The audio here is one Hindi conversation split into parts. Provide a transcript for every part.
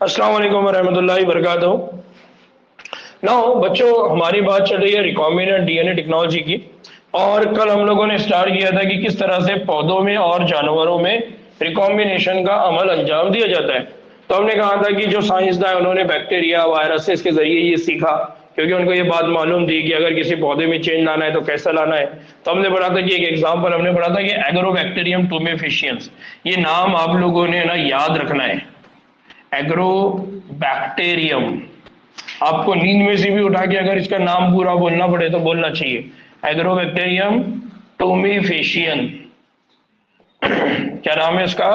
अस्सलाम वालेकुम रहमतुल्लाहि वबरकातुहू। नाउ बच्चों, हमारी बात चल रही है रिकॉम्बिनेंट डीएनए टेक्नोलॉजी की। और कल हम लोगों ने स्टार्ट किया था कि किस तरह से पौधों में और जानवरों में रिकॉम्बिनेशन का अमल अंजाम दिया जाता है। तो हमने कहा था कि जो साइंसदान उन्होंने बैक्टीरिया वायरसेस के जरिए ये सीखा, क्योंकि उनको ये बात मालूम थी कि अगर किसी पौधे में चेंज लाना है तो कैसा लाना है। तो हमने पढ़ा था कि एक एग्जाम्पल हमने पढ़ा था कि एग्रोबैक्टीरियम टुमेफिशियंस, ये नाम आप लोगों ने ना याद रखना है। एग्रोबैक्टीरियम, आपको नींद में से भी उठा के अगर इसका नाम पूरा बोलना पड़े तो बोलना चाहिए, एग्रोबैक्टीरियम टुमेफिशियन। क्या नाम है इसका?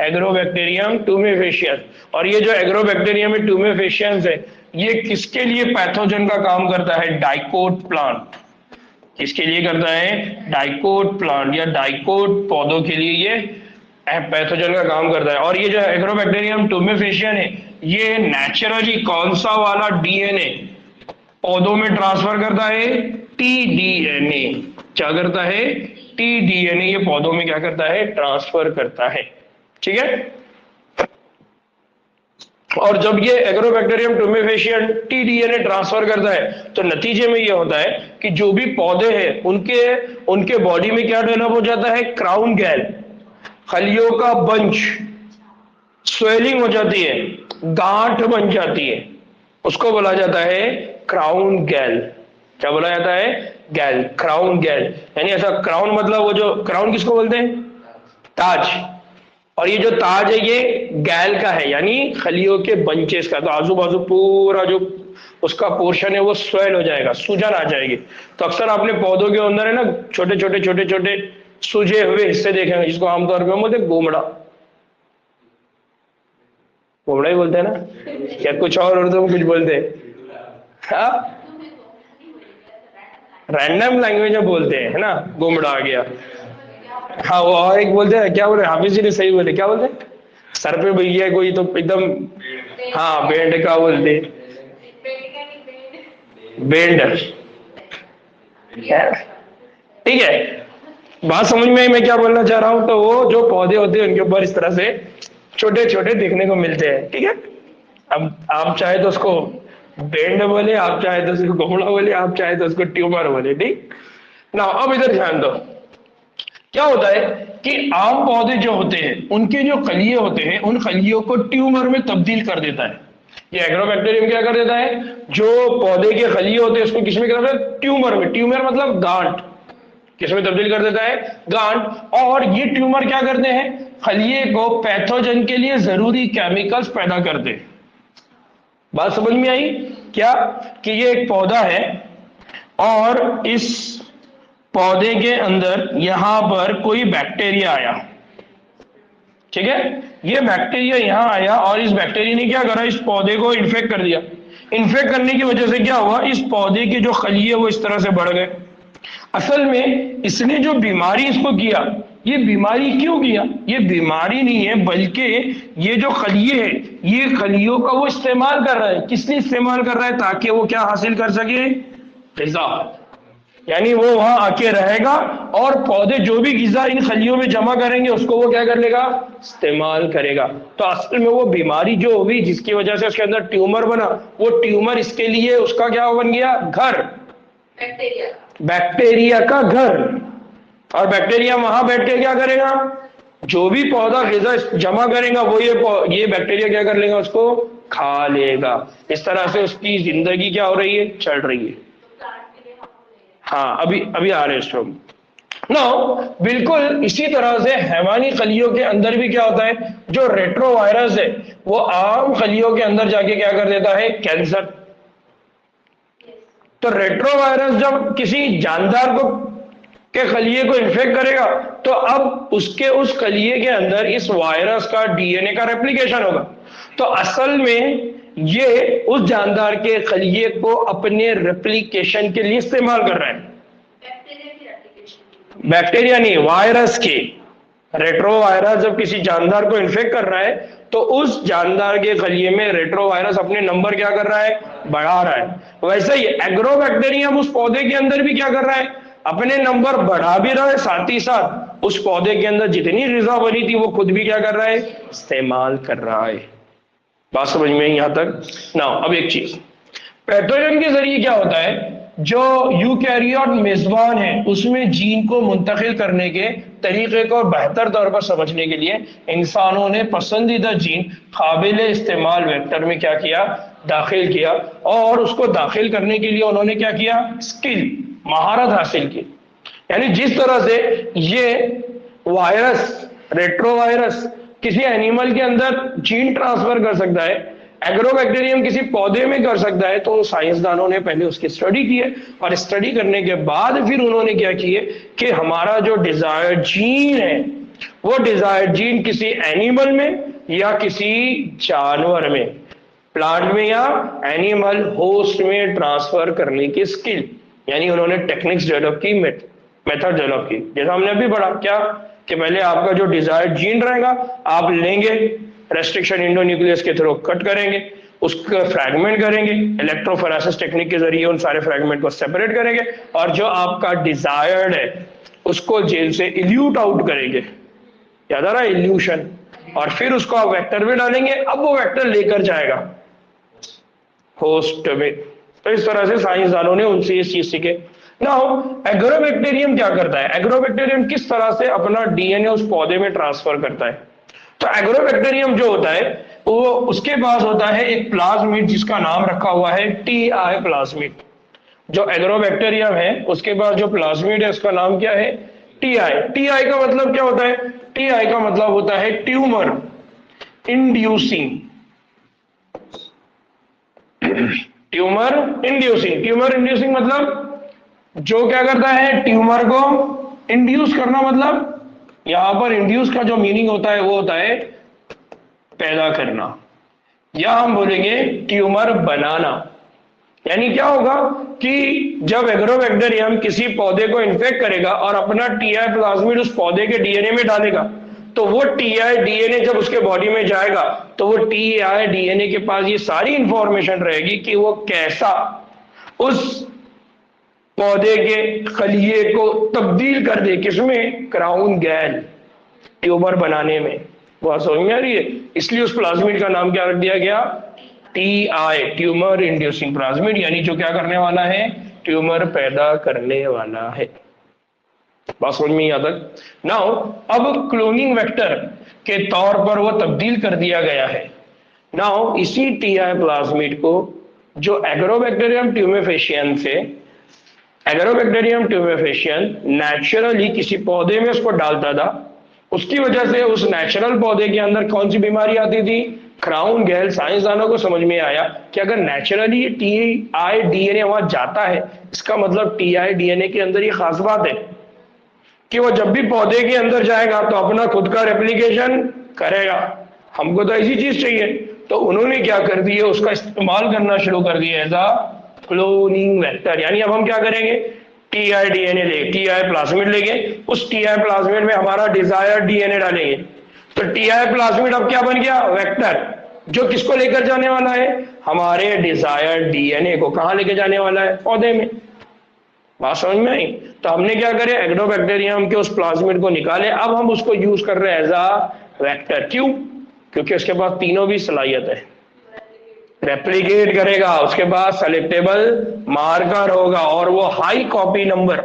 एग्रोबैक्टीरियम टुमेफिशियन। और ये जो एग्रोबैक्टीरियम टुमेफिशियंस है, ये किसके लिए पैथोजन का काम करता है? Dicot plant. किसके लिए करता है? डाइकोट प्लांट या डाइकोट पौधों के लिए ये पैथोजन का काम करता है। और ये जो एग्रोबैक्टीरियम टुमेफिशियन है, ये नेचुरली कौन सा वाला डीएनए पौधों में ट्रांसफर करता है? टीडीएनए। क्या करता है? टीडीएनए ये पौधों में क्या करता है? ट्रांसफर करता है। ठीक है। और जब ये एग्रोबैक्टीरियम टुमेफिशियन टीडीएनए ट्रांसफर करता है तो नतीजे में ये होता है कि जो भी पौधे हैं उनके बॉडी में क्या डेवलप हो जाता है? क्राउन गैल, खलियों का बंच, स्वेलिंग हो जाती है, गांठ बन जाती है, उसको बोला जाता है क्राउन गैल। क्या बोला जाता है? गैल, क्राउन गैल। यानी ऐसा क्राउन मतलब वो जो क्राउन किसको बोलते हैं? ताज। और ये जो ताज है ये गैल का है, यानी खलियों के बंचेस का। तो आजू बाजू पूरा जो उसका पोर्शन है वो स्वेल हो जाएगा, सूजन आ जाएगी। तो अक्सर आपने पौधों के अंदर है ना छोटे छोटे छोटे छोटे सूजे हुए हिस्से देखे हैं, जिसको आमतौर पर हम बोलते हैं गोमड़ा। गोमड़ा ही बोलते हैं ना, या कुछ और उर्दू में कुछ बोलते हैं? हाँ, रैंडम लैंग्वेज में बोलते हैं, है ना, गोमड़ा आ गया। हाँ, वो और एक बोलते हैं, क्या बोले, हाफिज जी ने सही बोले, क्या बोलते हैं? सर पे भैया कोई तो एकदम, हाँ बैंड का बोलते, बैंड। ठीक है, बात समझ में आई मैं क्या बोलना चाह रहा हूं? तो वो जो पौधे होते हैं उनके ऊपर इस तरह से छोटे छोटे देखने को मिलते हैं। ठीक है। अब आप चाहे तो उसको बैंड बोले, आप चाहे तो उसको गोमड़ा बोले, आप चाहे तो उसको ट्यूमर बोले। ठीक ना। अब इधर ध्यान दो, क्या होता है कि आम पौधे जो होते हैं उनके जो खलिये होते हैं उन खलियों को ट्यूमर में तब्दील कर देता है। ये एग्रोबैक्टीरियम क्या कर देता है? जो पौधे के खलिये होते हैं उसको किसमें कर देता है? ट्यूमर में। ट्यूमर मतलब गांठ। किसमें तब्दील कर देता है? गांठ। और ये ट्यूमर क्या करते हैं? खलिये को पैथोजन के लिए जरूरी केमिकल्स पैदा करते हैं। बात समझ में आई क्या? कि ये एक पौधा है और इस पौधे के अंदर यहां पर कोई बैक्टीरिया आया। ठीक है, ये बैक्टीरिया यहां आया और इस बैक्टीरिया ने क्या करा? इस पौधे को इन्फेक्ट कर दिया। इन्फेक्ट करने की वजह से क्या हुआ? इस पौधे के जो खलिये वो इस तरह से बढ़ गए। असल में इसने जो बीमारी इसको किया, ये बीमारी क्यों किया? ये बीमारी नहीं है, बल्कि ये जो खलिये है ये खलियों का वो इस्तेमाल कर रहा है। किस लिए इस्तेमाल कर रहा है? ताकि वो क्या हासिल कर सके? ग़िज़ा। यानी वो वहां आके रहेगा और पौधे जो भी ग़िज़ा इन खलियों में जमा करेंगे उसको वो क्या कर लेगा? इस्तेमाल करेगा। तो असल में वो बीमारी जो हुई जिसकी वजह से उसके अंदर ट्यूमर बना, वो ट्यूमर इसके लिए उसका क्या बन गया? घर, बैक्टीरिया का घर। और बैक्टीरिया वहां बैठ के क्या करेगा? जो भी पौधा ग़िज़ा जमा करेगा वो ये बैक्टीरिया क्या कर लेगा? उसको खा लेगा। इस तरह से उसकी जिंदगी क्या हो रही है? चल रही है। हाँ, अभी आ रहे हैं नो। बिल्कुल इसी तरह से हैवानी खलियों के अंदर भी क्या होता है? जो रेट्रोवायरस है वो आम खलियों के अंदर जाके क्या कर देता है? कैंसर। तो रेट्रोवायरस जब किसी जानदार को के खलिये को इन्फेक्ट करेगा तो अब उसके उस खलिये के अंदर इस वायरस का डीएनए का रेप्लिकेशन होगा। तो असल में ये उस जानदार के खलिये को अपने रेप्लिकेशन के लिए इस्तेमाल कर रहा है। बैक्टीरिया नहीं, वायरस के। रेट्रोवायरस जब किसी जानदार को इन्फेक्ट कर रहा है तो उस जानदार के खलिये में रेट्रोवायरस अपने नंबर क्या कर रहा है? बढ़ा रहा है। वैसे ही एग्रोबैक्टीरियम उस पौधे के अंदर भी क्या कर रहा है? अपने नंबर बढ़ा भी रहा है, साथ ही साथ उस पौधे के अंदर जितनी ग़िज़ा बनी थी वो खुद भी क्या कर रहा है? इस्तेमाल कर रहा है। बात समझ में आई यहां तक ना? अब एक चीज, पैथोजन के जरिए क्या होता है, जो यूकैरियोट मेजबान है उसमें जीन को मुंतकिल करने के तरीके को बेहतर तौर पर समझने के लिए इंसानों ने पसंदीदा जीन काबिल इस्तेमाल वेक्टर में क्या किया, दाखिल किया। और उसको दाखिल करने के लिए उन्होंने क्या किया, स्किल, महारत हासिल की। यानी जिस तरह से ये वायरस, रेट्रोवायरस किसी एनिमल के अंदर जीन ट्रांसफर कर सकता है, एग्रोबैक्टीरियम किसी पौधे में कर सकता है, तो साइंसदानों ने पहले उसकी स्टडी की है और स्टडी करने के बाद फिर उन्होंने क्या किए कि हमारा जो डिजायर्ड जीन है वो डिजायर्ड जीन किसी एनिमल में या किसी जानवर में, प्लांट में या एनिमल होस्ट में ट्रांसफर करने की स्किल, यानी उन्होंने टेक्निक्स डेवलप की, मेथड डेवलप की। जैसा हमने अभी पढ़ा क्या, कि पहले आपका जो डिजायर्ड जीन रहेगा आप लेंगे, रेस्ट्रिक्शन इंडोन्यूक्लियस के थ्रू कट करेंगे, उसका फ्रैगमेंट करेंगे, इलेक्ट्रोफोरेसिस टेक्निक के जरिए उन सारे फ्रैगमेंट को सेपरेट करेंगे और जो आपका डिजायर्ड है उसको जेल से इल्यूट आउट करेंगे, याद आ रहा है, इल्यूशन, और फिर उसको आप वेक्टर में डालेंगे। अब वो वेक्टर लेकर जाएगा होस्ट में। तो इस तरह से साइंसदानों ने उनसे ये चीज सीखे। नाउ एग्रोबैक्टीरियम क्या करता है, एग्रोबैक्टीरियम किस तरह से अपना डीएनए उस पौधे में ट्रांसफर करता है? तो एग्रोबैक्टीरियम जो होता है वो, उसके पास होता है एक प्लाज्मिड जिसका नाम रखा हुआ है टीआई प्लाज्मिड। जो एग्रोबैक्टीरियम है उसके पास जो प्लाज्मिड है उसका नाम क्या है, टीआई। टीआई का मतलब क्या होता है, टीआई का मतलब होता है ट्यूमर इंड्यूसिंग, ट्यूमर इंड्यूसिंग मतलब जो क्या करता है, ट्यूमर को इंड्यूस करना। मतलब यहां पर इंड्यूस का जो मीनिंग होता है वो होता है पैदा करना, या हम बोलेंगे ट्यूमर बनाना। यानी क्या होगा कि जब एग्रोबैक्टीरियम किसी पौधे को इन्फेक्ट करेगा और अपना टीआई प्लाज्मिड उस पौधे के डीएनए में डालेगा, तो वो टीआई डीएनए जब उसके बॉडी में जाएगा तो वो टीआई डीएनए के पास ये सारी इंफॉर्मेशन रहेगी कि वो कैसा उस पौधे के खलिए को तब्दील कर दे, किसमें, क्राउन गैल, ट्यूमर बनाने में। वो समझ में आ रही है? इसलिए उस प्लाज्मिड का नाम क्या रख दिया गया, टीआई, ट्यूमर इंड्यूसिंग प्लाज्मिड, यानी जो क्या करने वाला है, ट्यूमर पैदा करने वाला है। बात समझ में आता? नाउ अब क्लोनिंग वेक्टर के तौर पर वो तब्दील कर दिया गया है। नाउ इसी टीआई प्लाज्मिड को जो एग्रोबैक्टीरियम ट्यूमेफेशियन से, एग्रोबैक्टीरियम ट्यूमेफेशियन नेचुरली किसी पौधे में उसको डालता था, उसकी वजह से उस नेचुरल पौधे के अंदर कौन सी बीमारी आती थी, क्राउन गैल। साइंसदानों को समझ में आया कि अगर नेचुरली टीआई डीएनए वहां जाता है, इसका मतलब टीआई डीएनए के अंदर ये खास बात है कि वो जब भी पौधे के अंदर जाएगा तो अपना खुद का रेप्लिकेशन करेगा। हमको तो ऐसी चीज चाहिए, तो उन्होंने क्या कर दिया, उसका इस्तेमाल करना शुरू कर दिया एज अ क्लोनिंग वेक्टर। यानी अब हम क्या करेंगे, टीआई डीएनए ले, टीआई प्लाज्मिड लेंगे, उस टीआई प्लाज्मिड में हमारा डिजायर्ड डीएनए डालेंगे, तो टीआई प्लाज्मिड अब क्या बन गया, वेक्टर, जो किसको लेकर जाने वाला है, हमारे डिजायर्ड डीएनए को। कहां लेके जाने वाला है, पौधे में। बात समझ में आई? तो हमने क्या करे, एग्रोबैक्टीरियम के उस प्लाज्मिड को निकाले, अब हम उसको यूज कर रहे हैं एज अ वेक्टर। क्यों? क्योंकि उसके पास तीनों भी सलाहियत है, रेप्लिकेट करेगा, उसके बाद सेलेक्टेबल मार्कर होगा और वो हाई कॉपी नंबर,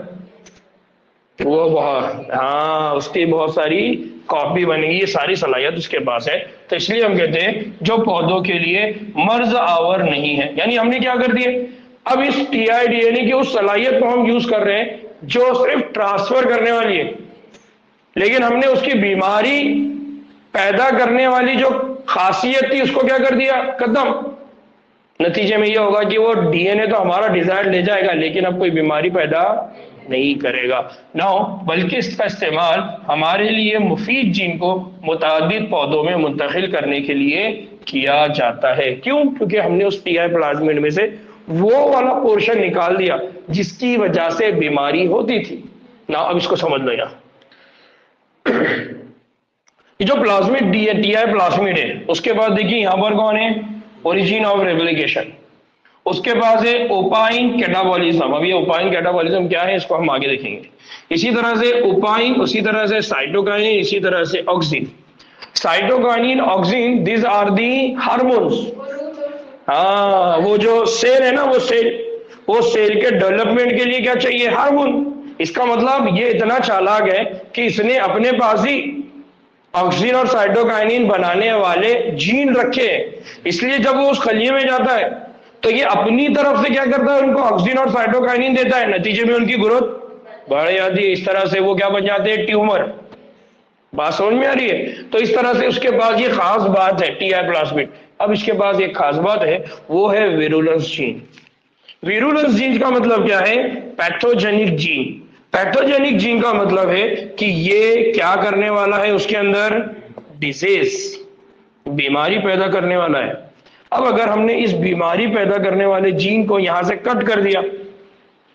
वो बहुत, हाँ, उसकी बहुत सारी कॉपी बनेगी, ये सारी सलाहियत उसके पास है। तो इसलिए हम कहते हैं जो पौधों के लिए मर्ज आवर नहीं है। यानी हमने क्या कर दिए, अब इस टीआई डीएनए की उस सलाहियत को हम यूज कर रहे हैं जो सिर्फ ट्रांसफर करने वाली है, लेकिन हमने उसकी बीमारी पैदा करने वाली जो खासियत थी उसको क्या कर दिया, खत्म। नतीजे में यह होगा कि वो डीएनए तो हमारा डिजायर ले जाएगा लेकिन अब कोई बीमारी पैदा नहीं करेगा ना, बल्कि इसका इस्तेमाल हमारे लिए मुफीद जीन को मुतादिद पौधों में मुंतकिल करने के लिए किया जाता है। क्यों? क्योंकि हमने उस टीआई प्लाज्मिड में से वो वाला पोर्शन निकाल दिया जिसकी वजह से बीमारी होती थी ना। अब इसको समझ लो यार, ये जो प्लाज्मिड टीआई प्लाज्मिड है, उसके बाद देखिए यहां पर कौन है, ओरिजिन ऑफ रेप्लिकेशन, उसके पास है ओपाइन कैटाबॉलिज्म। अब ये ओपाइन कैटाबॉलिज्म क्या है इसको हम आगे देखेंगे। इसी तरह से ओपाइन, उसी तरह से साइटोकाइन, इसी तरह से auxin. Cytokinin, auxin, this are the hormones. हाँ, वो जो सेल है ना, वो सेल के डेवलपमेंट के लिए क्या चाहिए? हार्मोन। इसका मतलब ये इतना चालाक है कि इसने अपने पास ही ऑक्सीजन और साइटोकाइनिन बनाने वाले जीन रखे हैं। इसलिए जब वो उस खलिए में जाता है तो ये अपनी तरफ से क्या करता है? उनको ऑक्सीजन और साइटोकाइनिन देता है, नतीजे में उनकी ग्रोथ बढ़ जाती है। इस तरह से वो क्या बन जाते हैं? ट्यूमर। बात समझ में आ रही है? तो इस तरह से उसके पास ये खास बात है टीआर प्लाज्मिड। अब इसके पास एक खास बात है, वो है विरुलेंस जीन। विरुलेंस जीन का मतलब क्या है? Pathogenic gene. पैथोजेनिक जीन का मतलब है कि ये क्या करने वाला है? उसके अंदर डिजीज, बीमारी पैदा करने वाला है। अब अगर हमने इस बीमारी पैदा करने वाले जीन को यहां से कट कर दिया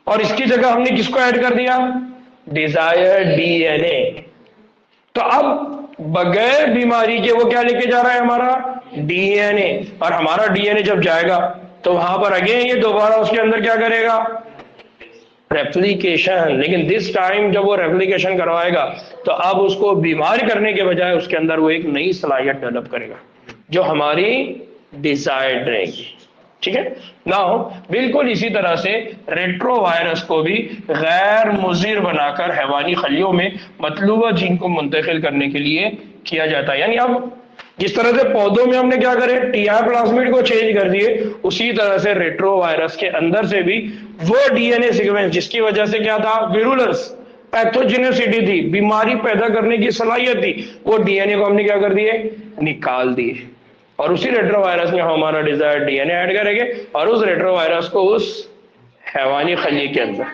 और इसकी जगह हमने किसको ऐड कर दिया? Desired DNA. तो अब बगैर बीमारी के वो क्या लेके जा रहा है? हमारा डीएनए। और हमारा डीएनए जब जाएगा तो वहां पर अगेन ये दोबारा उसके अंदर क्या करेगा? रेप्लिकेशन। लेकिन दिस टाइम जब वो रेप्लिकेशन करवाएगा तो अब उसको बीमार करने के बजाय उसके अंदर वो एक नई सलाहियत डेवलप करेगा जो हमारी डिजायर्ड रहेगी। ठीक है। नाउ बिल्कुल इसी तरह से रेट्रोवायरस को भी गैर मुजीर बनाकर हैवानी खलियों में मतलूबा जीन को मुंतकिल करने के लिए किया जाता है। यानी अब जिस तरह से पौधों में हमने क्या करे? टीआर प्लाज्मिड को चेंज कर दिए, उसी तरह से रेट्रोवायरस के अंदर से भी वो डीएनए सीक्वेंस जिसकी वजह से क्या था? विरुलेंस, पैथोजेनिसिटी थी, बीमारी पैदा करने की सलाहियत थी, वो डीएनए को हमने क्या कर दिए? निकाल दिए। और उसी रेट्रोवायरस में हमारा डिजायर्ड डीएनए ऐड करेंगे और उस रेट्रोवायरस को उस हैवानी खलिए के अंदर,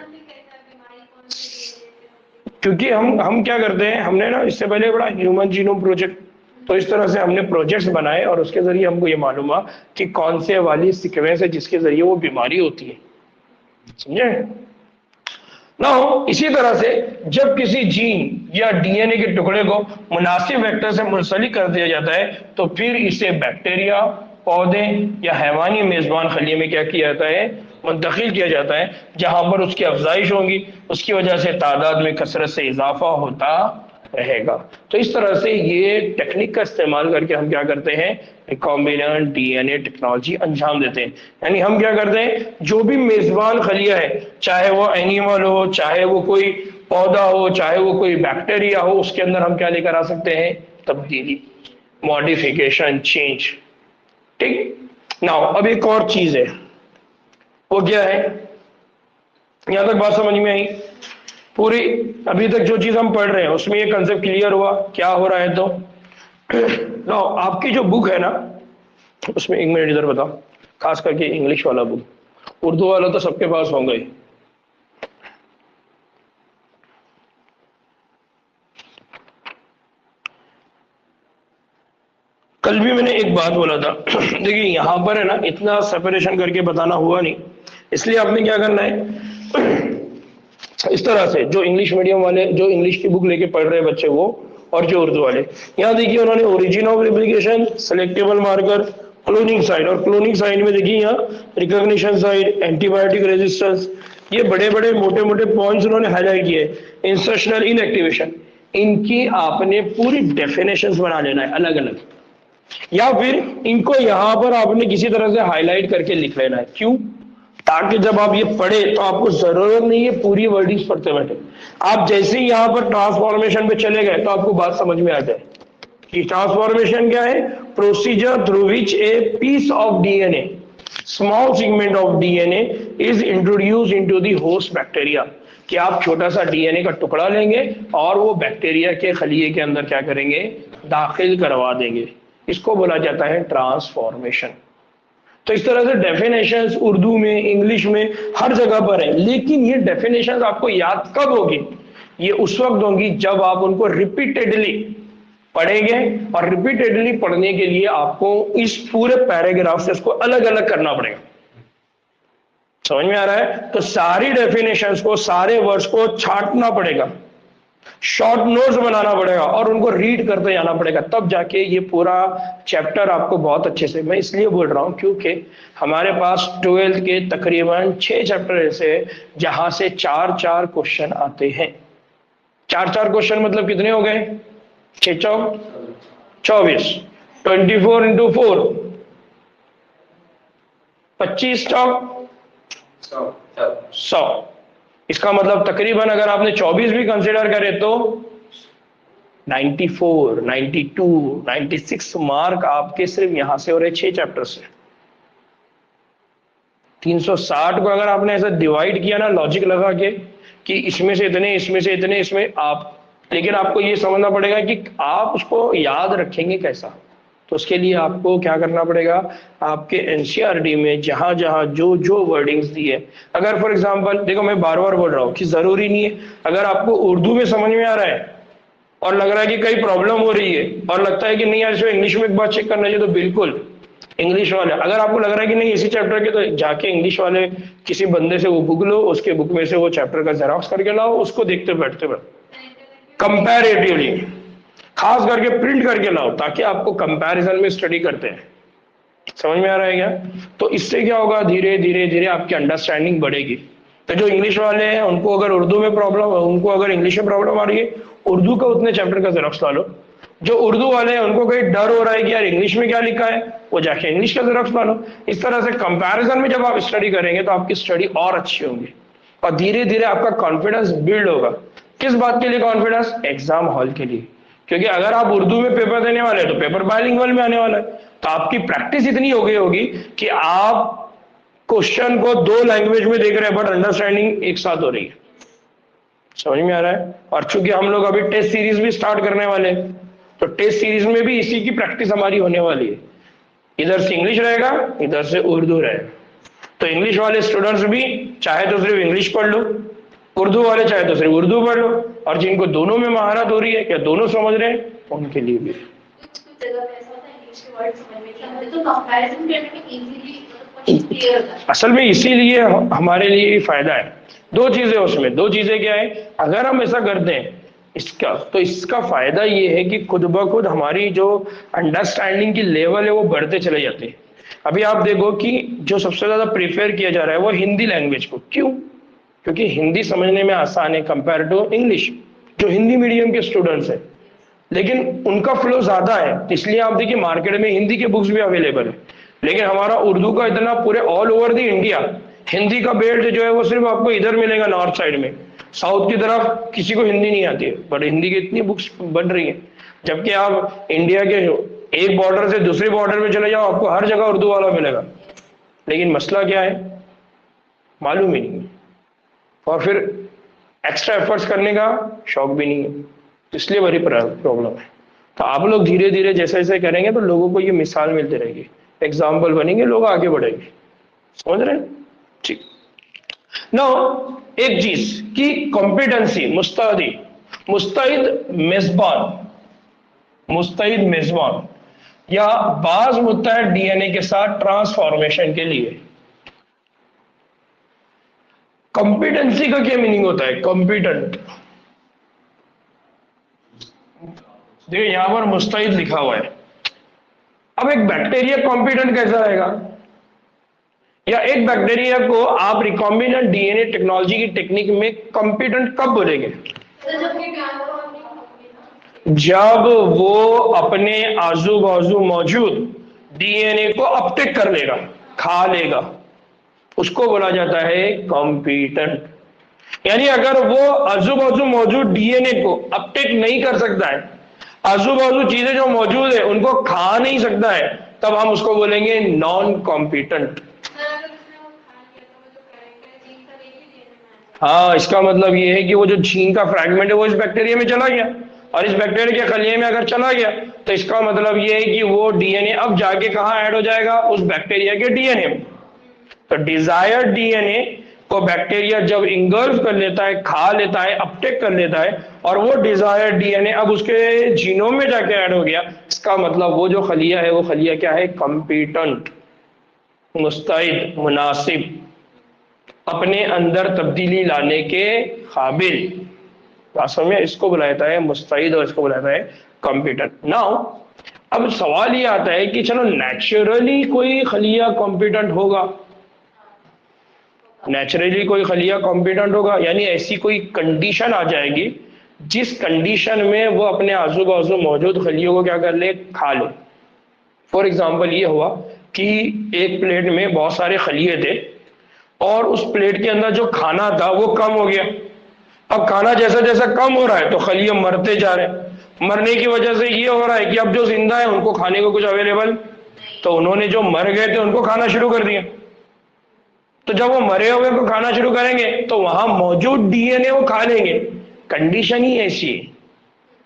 क्योंकि हम क्या करते हैं, हमने ना इससे पहले बड़ा ह्यूमन जीनोम प्रोजेक्ट, तो इस तरह से हमने प्रोजेक्ट्स बनाए और उसके जरिए हमको ये मालूम हुआ कि कौन से वाली सीक्वेंस है जिसके जरिए वो बीमारी होती है। समझे ना? इसी तरह से जब किसी जीन या डीएनए के टुकड़े को मुनासिब वेक्टर से मुंसलिक कर दिया जाता है तो फिर इसे बैक्टीरिया, पौधे या हैवानी मेजबान खलिए में क्या किया जाता है? मुंतकिल किया जाता है, जहां पर उसकी अफजाइश होगी, उसकी वजह से तादाद में कसरत से इजाफा होता रहेगा। तो इस तरह से ये टेक्निक का इस्तेमाल करके हम क्या करते हैं? रिकॉम्बिनेंट डीएनए टेक्नोलॉजी अंजाम देते हैं। यानी हम क्या करते हैं? जो भी मेजबान खलिया है, चाहे वो एनिमल हो, चाहे वो कोई पौधा हो, चाहे वो कोई बैक्टीरिया हो, उसके अंदर हम क्या लेकर आ सकते हैं? तब्दीली, मॉडिफिकेशन, चेंज। ठीक। नाउ अब एक और चीज है, वो क्या है? यहां तक बात समझ में आई? पूरी अभी तक जो चीज हम पढ़ रहे हैं उसमें ये कंसेप्ट क्लियर हुआ क्या हो रहा है? तो नो, आपकी जो बुक है ना, उसमें एक मिनट इधर बताओ, खास करके इंग्लिश वाला बुक, उर्दू वाला तो सबके पास होंगे ही। कल भी मैंने एक बात बोला था देखिए यहां पर है ना, इतना सेपरेशन करके बताना हुआ नहीं, इसलिए आपने क्या करना है, इस तरह से जो इंग्लिश मीडियम वाले, जो इंग्लिश की बुक लेके पढ़ रहे हैं बच्चे, वो और जो उर्दू वाले, यहाँ देखिए उन्होंने origin of replication, selectable marker, cloning side, और क्लोनिंग साइड में देखिए यहाँ रिकॉग्निशन साइड, एंटीबायोटिक रेजिस्टेंस, ये बड़े बड़े मोटे मोटे पॉइंट्स उन्होंने हाईलाइट किए। इंसर्शनल इनएक्टिवेशन, इनकी आपने पूरी डेफिनेशंस बना लेना है अलग अलग, या फिर इनको यहां पर आपने किसी तरह से हाईलाइट करके लिख लेना है। क्यों? ताकि जब आप ये पढ़े तो आपको जरूरत नहीं है पूरी वर्डिंग्स पढ़ते बैठे, आप जैसे ही यहां पर ट्रांसफॉर्मेशन पे चले गए तो आपको बात समझ में आ जाए कि ट्रांसफॉर्मेशन क्या है? Procedure through which a piece of DNA, small segment of DNA is introduce into the host bacteria, कि आप छोटा सा डीएनए का टुकड़ा लेंगे और वो बैक्टीरिया के खलिए के अंदर क्या करेंगे? दाखिल करवा देंगे। इसको बोला जाता है ट्रांसफॉर्मेशन। तो इस तरह से डेफिनेशंस उर्दू में, इंग्लिश में, हर जगह पर है, लेकिन ये डेफिनेशंस आपको याद कब होगी? ये उस वक्त होंगी जब आप उनको रिपीटेडली पढ़ेंगे, और रिपीटेडली पढ़ने के लिए आपको इस पूरे पैराग्राफ से इसको अलग अलग करना पड़ेगा। समझ में आ रहा है? तो सारी डेफिनेशंस को, सारे वर्ड्स को छांटना पड़ेगा, शॉर्ट नोट्स बनाना पड़ेगा और उनको रीड करते जाना पड़ेगा, तब जाके ये पूरा चैप्टर आपको बहुत अच्छे से, मैं इसलिए बोल रहा हूं क्योंकि हमारे पास 12th के तकरीबन 6 चैप्टर ऐसे जहां से 4-4 क्वेश्चन आते हैं। 4-4 क्वेश्चन मतलब कितने हो गए? 6 चौक 24, 24 इंटू 4 25 स्टॉक 100। इसका मतलब तकरीबन अगर आपने 24 भी कंसिडर करे तो 94, 92, 96 मार्क आपके सिर्फ यहां से हो रहे 6 चैप्टर से। 360 को अगर आपने ऐसा डिवाइड किया ना लॉजिक लगा के कि इसमें से इतने, इसमें से इतने, इसमें आप, लेकिन आपको ये समझना पड़ेगा कि आप उसको याद रखेंगे कैसा। तो उसके लिए आपको क्या करना पड़ेगा, आपके एनसीईआरटी में जहां जहां जो जो वर्डिंग्स दी है, अगर फॉर एग्जांपल देखो मैं बार बार बोल रहा हूँ कि जरूरी नहीं है अगर आपको उर्दू में समझ में आ रहा है और लग रहा है कि कई प्रॉब्लम हो रही है और लगता है कि नहीं यार इसमें इंग्लिश में एक बार चेक करना चाहिए, तो बिल्कुल इंग्लिश वाले, अगर आपको लग रहा है कि नहीं इसी चैप्टर के, तो जाके इंग्लिश वाले किसी बंदे से वो बुक लो, उसके बुक में से वो चैप्टर का जेरॉक्स करके लाओ, उसको देखते बैठते कंपैरेटिवली खास करके प्रिंट करके लाओ ताकि आपको कंपैरिजन में स्टडी करते हैं। समझ में आ रहा है क्या? तो इससे क्या होगा, धीरे धीरे धीरे आपकी अंडरस्टैंडिंग बढ़ेगी। तो जो इंग्लिश वाले हैं उनको अगर उर्दू में प्रॉब्लम, उनको अगर इंग्लिश में प्रॉब्लम आ रही है, उर्दू का उतने चैप्टर का जेरॉक्स ला लो। जो उर्दू वाले हैं उनको कहीं डर हो रहा है कि यार इंग्लिश में क्या लिखा है, वो जाके इंग्लिश का जेरॉक्स ला लो। इस तरह से कंपैरिजन में जब आप स्टडी करेंगे तो आपकी स्टडी और अच्छी होगी और धीरे धीरे आपका कॉन्फिडेंस बिल्ड होगा। किस बात के लिए कॉन्फिडेंस? एग्जाम हॉल के लिए। क्योंकि अगर आप उर्दू में पेपर देने वाले हैं तो पेपर बायलिंगुअल में आने वाला है, तो आपकी प्रैक्टिस इतनी हो गई होगी कि आप क्वेश्चन को 2 लैंग्वेज में देख रहे हैं बट अंडरस्टैंडिंग एक साथ हो रही है। समझ में आ रहा है? और चूंकि हम लोग अभी टेस्ट सीरीज भी स्टार्ट करने वाले हैं, तो टेस्ट सीरीज में भी इसी की प्रैक्टिस हमारी होने वाली है। इधर से इंग्लिश रहेगा, इधर से उर्दू रहेगा। तो इंग्लिश वाले स्टूडेंट्स भी चाहे तो सिर्फ इंग्लिश पढ़ लो, उर्दू वाले चाहे तो सिर्फ उर्दू पढ़ लो, और जिनको दोनों में महारत हो रही है या दोनों समझ रहे हैं उनके लिए भी। असल में इसीलिए हमारे लिए फायदा है। 2 चीजें उसमें, 2 चीजें क्या है, अगर हम ऐसा करते हैं इसका, तो इसका फायदा ये है कि खुद ब खुद हमारी जो अंडरस्टैंडिंग की लेवल है वो बढ़ते चले जाते हैं। अभी आप देखो कि जो सबसे ज्यादा प्रेफर किया जा रहा है वो हिंदी लैंग्वेज को। क्यों? क्योंकि हिंदी समझने में आसान है कंपेयर टू इंग्लिश, जो हिंदी मीडियम के स्टूडेंट्स हैं, लेकिन उनका फ्लो ज्यादा है। इसलिए आप देखिए मार्केट में हिंदी के बुक्स भी अवेलेबल है, लेकिन हमारा उर्दू का इतना पूरे all over the India Hindi का बेल्ट जो है वो सिर्फ आपको इधर मिलेगा नॉर्थ साइड में। साउथ की तरफ किसी को हिंदी नहीं आती है, बट हिंदी की इतनी बुक्स बन रही है। जबकि आप इंडिया के एक बॉर्डर से दूसरे बॉर्डर में चले जाओ, आपको हर जगह उर्दू वाला मिलेगा, लेकिन मसला क्या है मालूम ही नहीं है, और फिर एक्स्ट्रा एफर्ट्स करने का शौक भी नहीं है, इसलिए बड़ी प्रॉब्लम है। तो आप लोग धीरे धीरे जैसे जैसे करेंगे तो लोगों को ये मिसाल मिलती रहेगी, एग्जाम्पल बनेंगे, लोग आगे बढ़ेंगे। समझ रहे हैं? ठीक। नाउ एक चीज की कॉम्पिटेंसी, मुस्तैदी, मुस्तैद मेजबान, मुस्तैद मेजबान या बाज मुत्तहद डीएनए के साथ ट्रांसफॉर्मेशन के लिए। कॉम्पिटेंसी का क्या मीनिंग होता है? कॉम्पिटेंट, देखिए यहां पर मुस्तैद लिखा हुआ है। अब एक बैक्टीरिया कॉम्पिटेंट कैसा रहेगा, या एक बैक्टीरिया को आप रिकॉम्बिनेंट डीएनए टेक्नोलॉजी की टेक्निक में कॉम्पिटेंट कब बोलेंगे? जब वो अपने आजू बाजू मौजूद डीएनए को अपटेक कर लेगा, खा लेगा, उसको बोला जाता है कॉम्पिटेंट। यानी अगर वो आजू बाजू मौजूद डीएनए को अपटेक नहीं कर सकता है, आजू बाजू चीजें जो मौजूद है उनको खा नहीं सकता है, तब हम उसको बोलेंगे नॉन कॉम्पिटेंट। हाँ, इसका मतलब ये है कि वो जो जीन का फ्रैगमेंट है वो इस बैक्टीरिया में चला गया, और इस बैक्टीरिया के खलिए में अगर चला गया तो इसका मतलब ये है कि वो डीएनए अब जाके कहाँ ऐड हो जाएगा? उस बैक्टीरिया के डीएनए में। तो डिजायर्ड डीएनए को बैक्टीरिया जब इंगल्फ कर लेता है, खा लेता है, अपटेक कर लेता है, और वो डिजायर्ड डीएनए अब उसके जीनोम में जाके ऐड हो गया, इसका मतलब वो जो खलिया है वो खलिया क्या है? कॉम्पिटेंट, मुस्तैद, मुनासिब, अपने अंदर तब्दीली लाने के काबिल। वास्तव में इसको बुलाया जाता है मुस्तैद और इसको बुलाया जाता है कॉम्पिटेंट। नाउ अब सवाल ये आता है कि चलो नेचुरली कोई खलिया कॉम्पिटेंट होगा, नेचुरली कोई खलिया कॉम्पिटेंट होगा, यानी ऐसी कोई कंडीशन आ जाएगी जिस कंडीशन में वो अपने आजू बाजू मौजूद खलियों को क्या कर ले, खा ले। फॉर एग्जाम्पल ये हुआ कि एक प्लेट में बहुत सारे खलिए थे और उस प्लेट के अंदर जो खाना था वो कम हो गया। अब खाना जैसा जैसा कम हो रहा है तो खलिए मरते जा रहे हैं। मरने की वजह से ये हो रहा है कि अब जो जिंदा है उनको खाने को कुछ अवेलेबल, तो उन्होंने जो मर गए थे उनको खाना शुरू कर दिया। तो जब वो मरे हुए को खाना शुरू करेंगे तो वहां मौजूद डीएनए वो खा लेंगे। कंडीशन ही ऐसी है,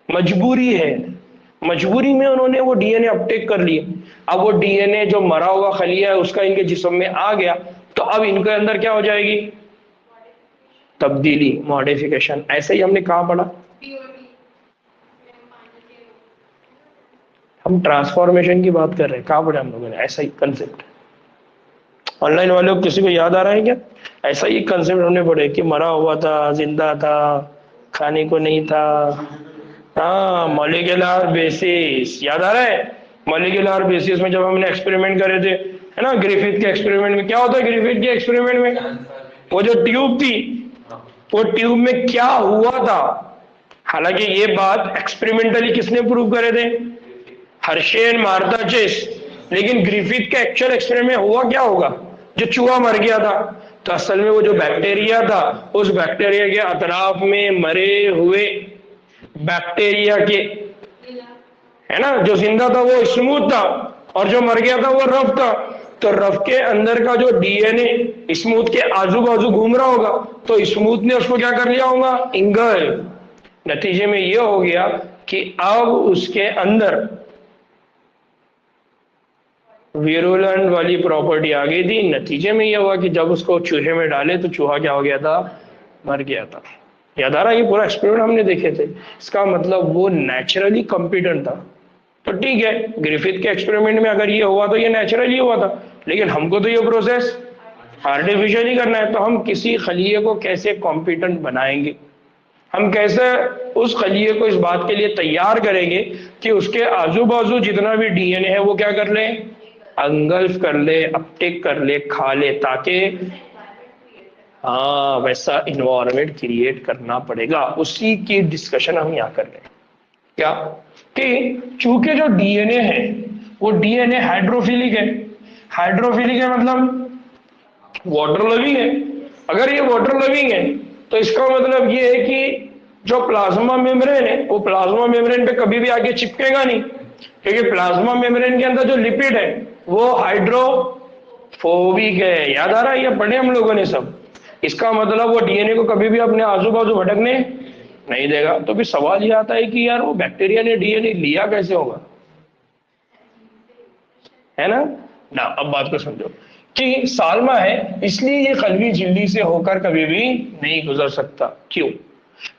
मजबूरी है, मजबूरी में उन्होंने वो डीएनए अपटेक कर लिया। अब वो डीएनए जो मरा हुआ खलिया है उसका इनके जिस्म में आ गया, तो अब इनके अंदर क्या हो जाएगी, तब्दीली, मॉडिफिकेशन। ऐसे ही हमने कहाँ पढ़ा, हम ट्रांसफॉर्मेशन की बात कर रहे हैं, कहाँ पढ़े हम लोगों ने, ऐसा ही कंसेप्ट। ऑनलाइन वालों को किसी को याद आ रहा है क्या, ऐसा ही कंसेप्ट हमने पढ़े कि मरा हुआ था, जिंदा था, खाने को नहीं था। हाँ, मॉलिक्यूलर बेसिस याद आ रहा है। मॉलिक्यूलर बेसिस में जब हमने एक्सपेरिमेंट करे थे, है ना, ग्रिफिथ के एक्सपेरिमेंट में क्या होता है, ग्रिफिथ के एक्सपेरिमेंट में वो जो ट्यूब थी, वो ट्यूब में क्या हुआ था, हालांकि ये बात एक्सपेरिमेंटली किसने प्रूव करे थे, हर्शे एंड मार्था चेस, लेकिन ग्रिफिथ के एक्चुअल एक्सपेरिमेंट में हुआ क्या होगा, जो चूहा मर गया था, तो असल में वो जो बैक्टीरिया था, उस बैक्टीरिया के अतराफ में मरे हुए बैक्टीरिया के, है ना, जो जिंदा था वो स्मूथ था और जो मर गया था वो रफ था। तो रफ के अंदर का जो डीएनए स्मूथ के आजू बाजू घूम रहा होगा, तो स्मूथ ने उसको क्या कर लिया होगा, इंगल। नतीजे में ये हो गया कि अब उसके अंदर विरुलेंट वाली प्रॉपर्टी आ गई थी। नतीजे में यह हुआ कि जब उसको चूहे में डाले तो चूहा क्या हो गया था, मर गया था। याद आ रहा है, ये पूरा एक्सपेरिमेंट हमने देखे थे। इसका मतलब वो नेचुरली कॉम्पिटेंट था। तो ठीक है, ग्रिफिथ के एक्सपेरिमेंट में अगर ये हुआ तो ये नेचुरली हुआ था, लेकिन हमको तो ये प्रोसेस आर्टिफिशियली करना है। तो हम किसी खलिए को कैसे कॉम्पिटेंट बनाएंगे, हम कैसे उस खलिए को इस बात के लिए तैयार करेंगे कि उसके आजू बाजू जितना भी डीएनए है वो क्या कर ले, अंगल्फ कर ले, अपटेक कर ले, खा ले, ताकि हाँ वैसा इन्वायरमेंट क्रिएट करना पड़ेगा। उसी की डिस्कशन हम यहाँ कर रहे हैं। क्या कि चूंकि जो डीएनए है वो डीएनए हाइड्रोफिलिक है। हाइड्रोफिलिक है मतलब वाटर लविंग है। अगर ये वाटर लविंग है तो इसका मतलब ये है कि जो प्लाज्मा मेम्ब्रेन है वो प्लाज्मा मेम्ब्रेन पे कभी भी आगे चिपकेगा नहीं, क्योंकि प्लाज्मा मेम्ब्रेन के अंदर जो लिपिड है वो हाइड्रोफोबिक है। याद आ रहा है, ये पढ़े हम लोगों ने सब। इसका मतलब वो डीएनए को कभी भी अपने आजू बाजू भटकने नहीं देगा। तो फिर सवाल ये आता है कि यार वो बैक्टीरिया ने डीएनए लिया कैसे होगा, है ना। अब बात को समझो कि साल्मा है इसलिए ये कलवी झिल्ली से होकर कभी भी नहीं गुजर सकता। क्यों,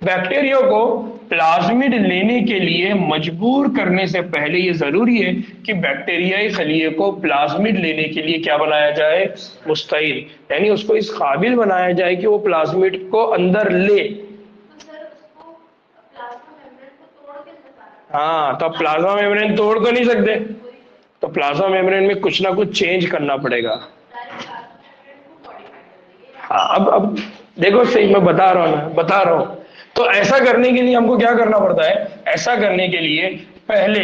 बैक्टीरिया को प्लाज्मिड लेने के लिए मजबूर करने से पहले ये जरूरी है कि बैक्टीरियाई खलिए को प्लाज्मिड लेने के लिए क्या बनाया जाए, मुस्तैद, यानी उसको इस काबिल बनाया जाए कि वो प्लाज्मिड को अंदर ले। हाँ, तो प्लाज्मा मेम्ब्रेन तोड़ तो नहीं सकते, तो प्लाज्मा मेम्ब्रेन में कुछ ना कुछ चेंज करना पड़ेगा। हाँ, अब देखो सही मैं बता रहा हूँ। तो ऐसा करने के लिए हमको क्या करना पड़ता है, ऐसा करने के लिए पहले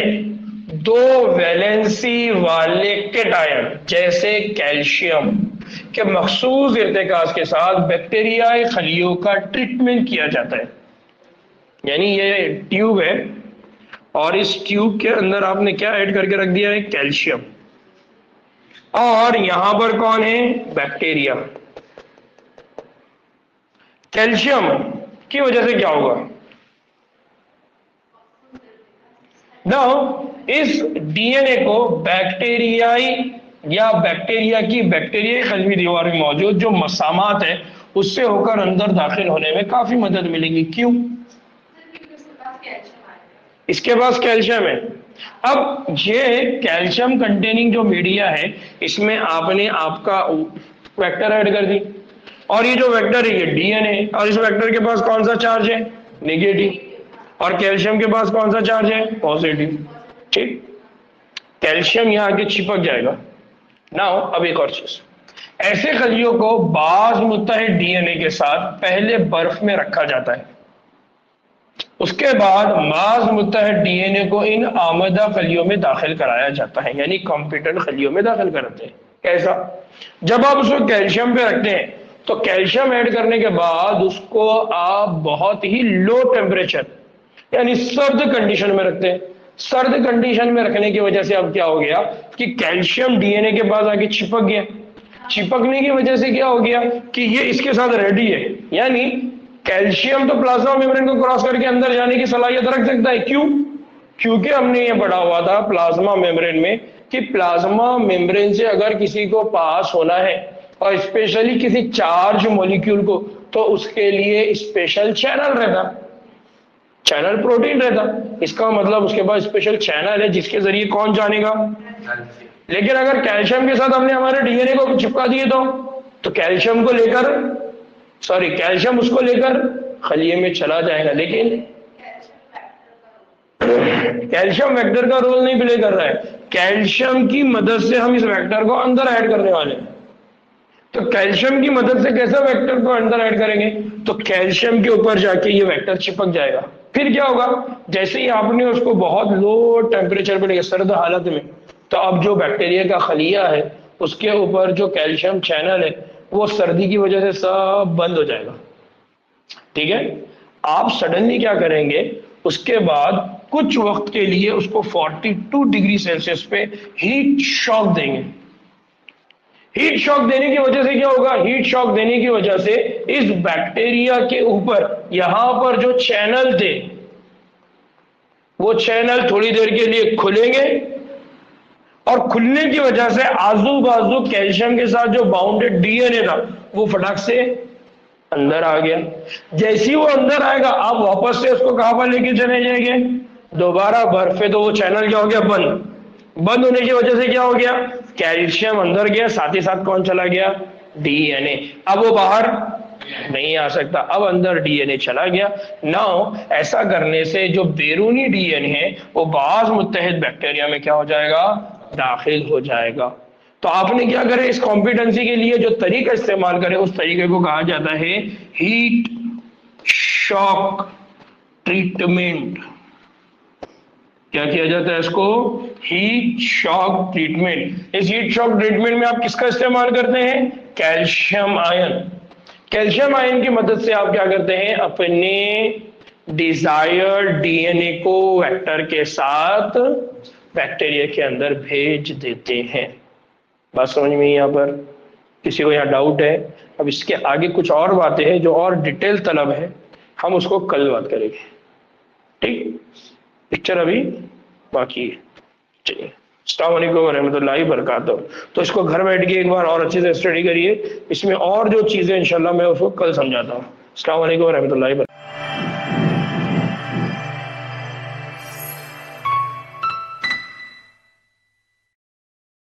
दो वैलेंसी वाले केटायन जैसे कैल्शियम के मखसूस इर्तिकाज के साथ बैक्टीरियाई खलियों का ट्रीटमेंट किया जाता है। यानी ये ट्यूब है और इस ट्यूब के अंदर आपने क्या ऐड करके रख दिया है, कैल्शियम, और यहां पर कौन है, बैक्टीरिया। कैल्शियम की वजह से क्या होगा, नाउ इस डीएनए को बैक्टीरियाई या बैक्टीरिया की बैक्टीरियाई खलवी दीवार में मौजूद जो मसामात है उससे होकर अंदर दाखिल होने में काफी मदद मिलेगी। क्यों, इसके पास कैल्शियम है। अब ये कैल्शियम कंटेनिंग जो मीडिया है इसमें आपने आपका वेक्टर ऐड कर दी, और ये जो वेक्टर है ये डीएनए, और इस वेक्टर के पास कौन सा चार्ज है, नेगेटिव, और कैल्शियम के पास कौन सा चार्ज है, पॉजिटिव। ठीक, कैल्शियम यहां आके चिपक जाएगा। नाउ अब एक और चीज, ऐसे खलियों को बाज मुत्तहिद डीएनए के साथ पहले बर्फ में रखा जाता है। उसके बाद बाज़ मुत्तहद डीएनए को इन आमदा खलियों में दाखिल कराया जाता है, यानी कॉम्पिटेंट खलियों में दाखिल कराते हैं। कैसा? जब आप उसको कैल्शियम पे रखते हैं तो कैल्शियम ऐड करने के बाद उसको आप बहुत ही लो टेम्परेचर यानी सर्द कंडीशन में रखते हैं। सर्द कंडीशन में रखने की वजह से अब क्या हो गया कि कैल्शियम डीएनए के पास आके चिपक गया। चिपकने की वजह से क्या हो गया कि ये इसके साथ रेडी है, यानी कैल्शियम तो प्लाज्मा मेम्ब्रेन को क्रॉस करके अंदर जाने की सलाहियत रख सकता है। क्यों? क्योंकि हमने ये पढ़ा हुआ था प्लाज्मा मेम्ब्रेन में कि प्लाज्मा मेम्ब्रेन से अगर किसी को पास होना है और स्पेशली किसी चार्ज मॉलिक्यूल को, तो उसके लिए स्पेशल चैनल रहता, चैनल प्रोटीन रहता। इसका मतलब उसके पास स्पेशल चैनल है जिसके जरिए कौन जानेगा। लेकिन अगर कैल्शियम के साथ हमने हमारे डीएनए को चिपका दिए तो कैल्शियम को लेकर कैल्शियम उसको लेकर खलिए में चला जाएगा, लेकिन कैल्शियम वेक्टर का रोल नहीं प्ले कर रहा है। कैल्शियम की मदद से हम इस वेक्टर को अंदर ऐड करने वाले हैं। तो कैल्शियम की मदद से कैसे वेक्टर को अंदर ऐड करेंगे? तो कैल्शियम के ऊपर जाके ये वेक्टर चिपक जाएगा। फिर क्या होगा? जैसे ही आपने उसको बहुत लो टेम्परेचर पे लेके सर्द हालत में, तो अब जो बैक्टीरिया का खलिया है उसके ऊपर जो कैल्शियम चैनल है वो सर्दी की वजह से सब बंद हो जाएगा। ठीक है? आप सडनली क्या करेंगे, उसके बाद कुछ वक्त के लिए उसको 42 डिग्री सेल्सियस पे हीट शॉक देंगे। हीट शॉक देने की वजह से क्या होगा? हीट शॉक देने की वजह से इस बैक्टीरिया के ऊपर यहां पर जो चैनल थे वो चैनल थोड़ी देर के लिए खुलेंगे और खुलने की वजह से आजू बाजू कैल्शियम के साथ जो बाउंडेड डीएनए था वो फटाक से अंदर आ गया। जैसे ही वो अंदर आएगा आप वापस से उसको कहां पर लेके चले जाएंगे? दोबारा बर्फ पे। तो वो चैनल क्या हो गया? बंद होने की वजह से क्या हो गया? कैल्शियम अंदर गया, साथ ही साथ कौन चला गया? डीएनए। अब वो बाहर नहीं आ सकता, अब अंदर डीएनए चला गया। नाउ ऐसा करने से जो बैरूनी डीएनए है वो बाज़ मुत्तहिद बैक्टीरिया में क्या हो जाएगा? दाखिल हो जाएगा। तो आपने क्या करे, इस कॉम्पिटेंसी के लिए जो तरीका इस्तेमाल करे उस तरीके को कहा जाता है हीट शॉक ट्रीटमेंट। क्या किया जाता है इसको? Heat shock treatment. इस हीट शॉक ट्रीटमेंट में आप किसका इस्तेमाल करते हैं? Calcium ion. कैल्शियम आयन की मदद से आप क्या करते हैं? अपने डिजायर्ड डीएनए को वेक्टर के साथ बैक्टीरिया के अंदर भेज देते हैं। बात समझ में? यहाँ पर किसी को यहाँ डाउट है? अब इसके आगे कुछ और बातें हैं जो और डिटेल तलब है, हम उसको कल बात करेंगे। ठीक, पिक्चर अभी बाकी है। चलिए, अस्सलाम वालेकुम रहमतुल्लाहि बरकातहू। तो इसको घर बैठ के एक बार और अच्छे से स्टडी करिए। इसमें और जो चीजें इंशाल्लाह मैं उसको कल समझाता हूँ। अस्सलाम वालेकुम रहमतुल्लाहि बरकातहू।